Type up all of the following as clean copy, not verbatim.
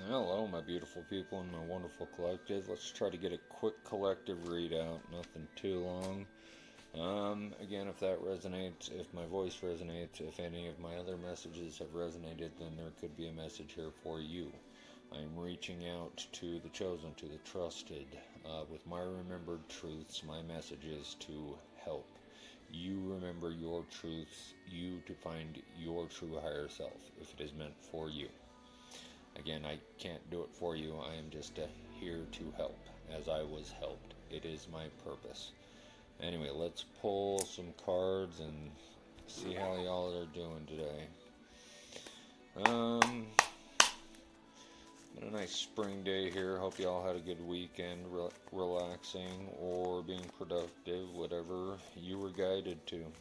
Hello, my beautiful people and my wonderful collective. Let's try to get a quick collective readout, nothing too long. Again, if that resonates, if my voice resonates, if any of my other messages have resonated, then there could be a message here for you. I'm reaching out to the chosen, to the trusted, with my remembered truths. My message is to help you remember your truths, you to find your true higher self, if it is meant for you. Again, I can't do it for you. I am just here to help, as I was helped. It is my purpose. Anyway, let's pull some cards and see how y'all are doing today. Been a nice spring day here. Hope y'all had a good weekend, relaxing or being productive, whatever you were guided to.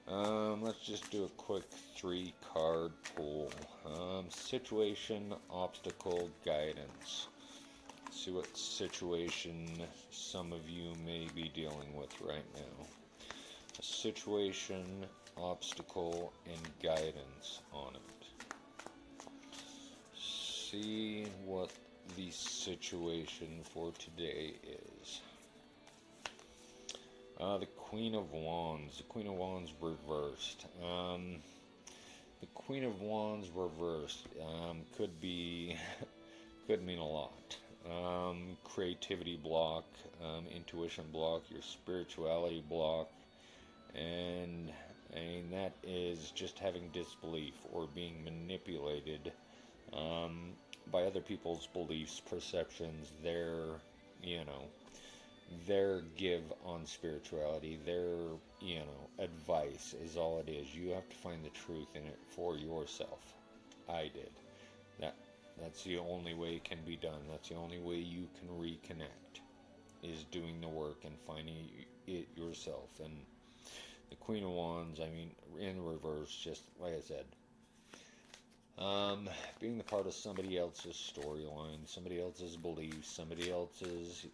Let's just do a quick 3-card pull. Situation, obstacle, guidance. See what situation some of you may be dealing with right now. A situation, obstacle, and guidance on it. See what the situation for today is. The Queen of Wands. The Queen of Wands reversed. The Queen of Wands reversed could be could mean a lot. Creativity block, intuition block, your spirituality block, and I mean that is just having disbelief or being manipulated by other people's beliefs, perceptions, their give on spirituality, their, advice is all it is. You have to find the truth in it for yourself. I did. That's the only way it can be done. That's the only way you can reconnect, is doing the work and finding it yourself. And the Queen of Wands, in reverse, just like I said, being the part of somebody else's storyline, somebody else's beliefs, somebody else's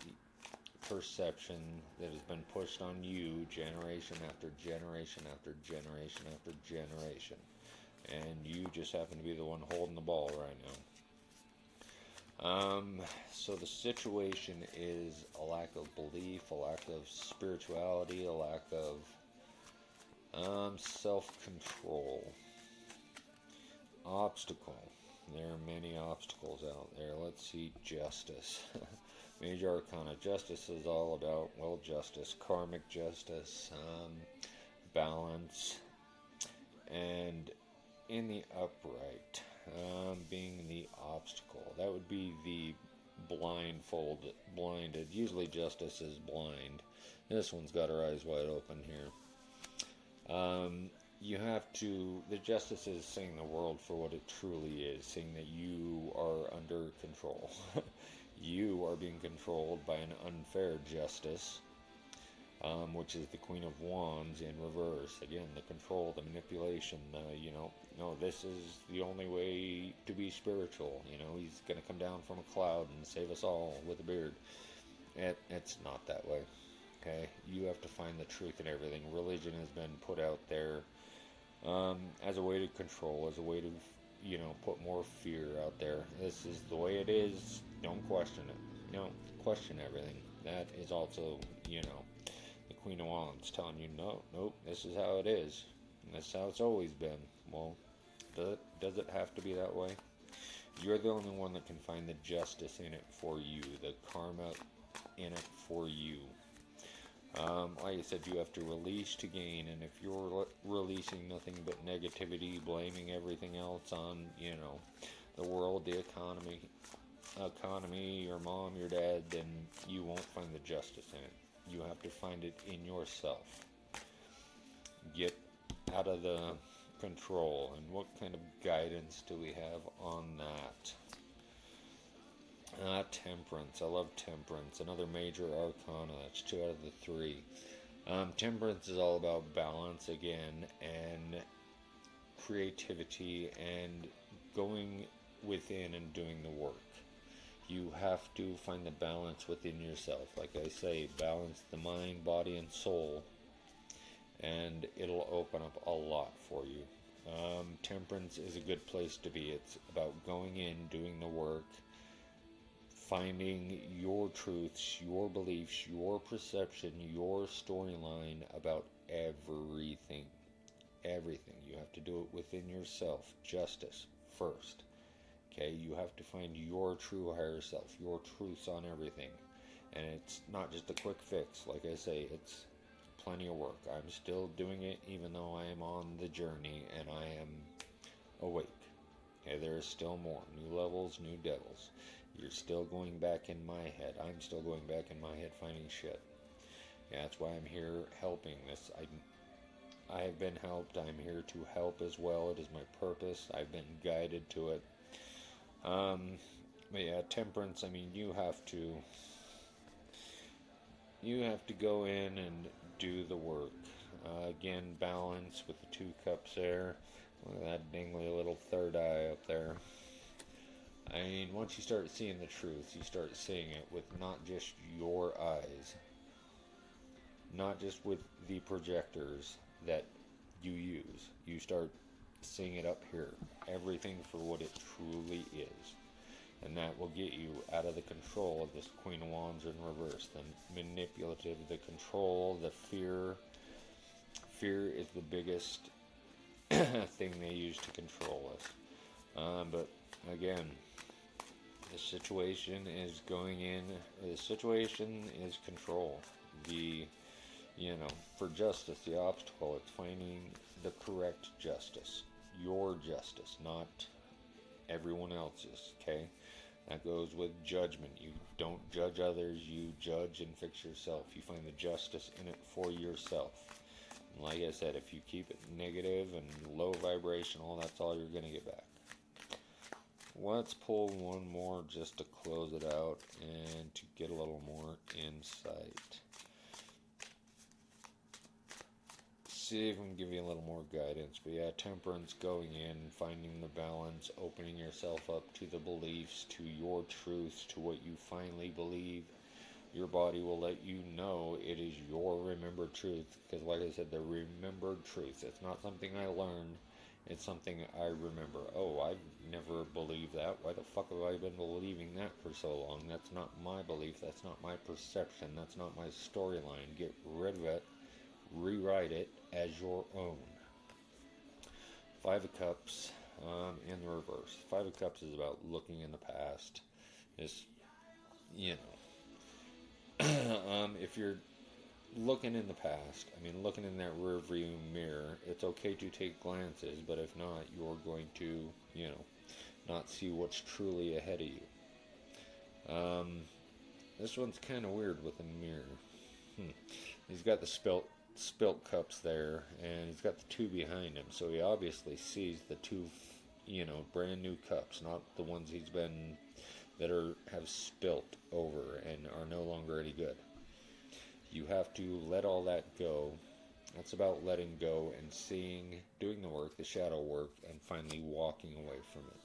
perception that has been pushed on you generation after generation after generation after generation, and you just happen to be the one holding the ball right now. So the situation is a lack of belief, a lack of spirituality, a lack of self-control. Obstacle. There are many obstacles out there. Let's see, justice. Major Arcana. Justice is all about, justice, karmic justice, balance, and in the upright, being the obstacle. That would be the blinded. Usually justice is blind. This one's got her eyes wide open here. You have to, the justice is seeing the world for what it truly is, seeing that you are under control. You are being controlled by an unfair justice, which is the Queen of Wands in reverse. Again, the control, the manipulation, no, this is the only way to be spiritual. He's going to come down from a cloud and save us all with a beard. It's not that way. Okay, you have to find the truth in everything. Religion has been put out there as a way to control, as a way to, put more fear out there. This is the way it is. Don't question it. Question everything. That is also, the Queen of Wands telling you, no, nope, this is how it is. And this is how it's always been. Well, does it have to be that way? You're the only one that can find the justice in it for you, the karma in it for you. Like I said, you have to release to gain, and if you're releasing nothing but negativity, blaming everything else on, the world, the economy, your mom, your dad, then you won't find the justice in it. You have to find it in yourself. Get out of the control. And what kind of guidance do we have on that? Temperance. I love Temperance. Another major arcana. That's 2 out of the 3. Temperance is all about balance again, and creativity, and going within and doing the work. You have to find the balance within yourself. Like I say, balance the mind, body, and soul, and it'll open up a lot for you. Temperance is a good place to be. It's about going in, doing the work, finding your truths, your beliefs, your perception, your storyline about everything. Everything. You have to do it within yourself. Justice first. Okay? You have to find your true higher self, your truths on everything. And it's not just a quick fix. Like I say, it's plenty of work. I'm still doing it even though I am on the journey and I am awake. Okay, there is still more. New levels, new devils. You're still going back in my head. I'm still going back in my head finding shit. Yeah, that's why I'm here helping this. I have been helped. I'm here to help as well. It is my purpose. I've been guided to it. But yeah, temperance, I mean, you have to go in and do the work. Again, balance with the 2 cups there. Look at that dingly little third eye up there. I mean, once you start seeing the truth, you start seeing it with not just your eyes, not just with the projectors that you use. You start seeing it up here. Everything for what it truly is. And that will get you out of the control of this Queen of Wands in reverse. The manipulative, the control, the fear. Fear is the biggest thing they use to control us. But again, the situation is going in. The situation is control. For justice, the obstacle, it's finding the correct justice. Your justice, not everyone else's, okay? That goes with judgment. You don't judge others, you judge and fix yourself. You find the justice in it for yourself. And like I said, if you keep it negative and low vibrational, that's all you're going to get back. Let's pull one more just to close it out and to get a little more insight. See if I can give you a little more guidance. But yeah, temperance, going in, finding the balance, opening yourself up to the beliefs, to your truths, to what you finally believe. Your body will let you know it is your remembered truth. Because like I said, the remembered truth. It's not something I learned. It's something I remember. Oh, I've never believed that. Why the fuck have I been believing that for so long? That's not my belief. That's not my perception. That's not my storyline. Get rid of it. Rewrite it as your own. 5 of Cups in the reverse. 5 of Cups is about looking in the past. It's, if you're looking in the past, looking in that rear view mirror, it's okay to take glances, but if not, you're going to, not see what's truly ahead of you. This one's kind of weird with a mirror. He's got the spilt cups there, and he's got the 2 behind him, so he obviously sees the 2 brand new cups, not the ones that have spilt over and are no longer any good. You have to let all that go. That's about letting go and doing the work, the shadow work, and finally walking away from it,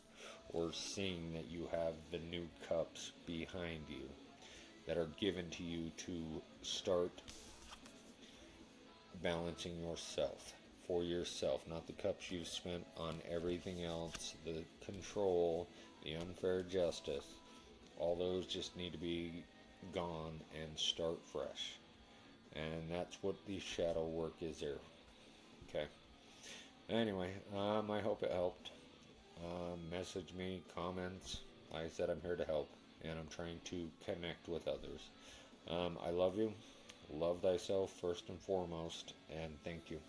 or seeing that you have the new cups behind you that are given to you to start balancing yourself, for yourself, not the cups you've spent on everything else, the control, the unfair justice. All those just need to be gone and start fresh. And that's what the shadow work is there. Okay. Anyway, I hope it helped. Message me, comments. Like I said, I'm here to help, and I'm trying to connect with others. I love you. Love thyself first and foremost, and thank you.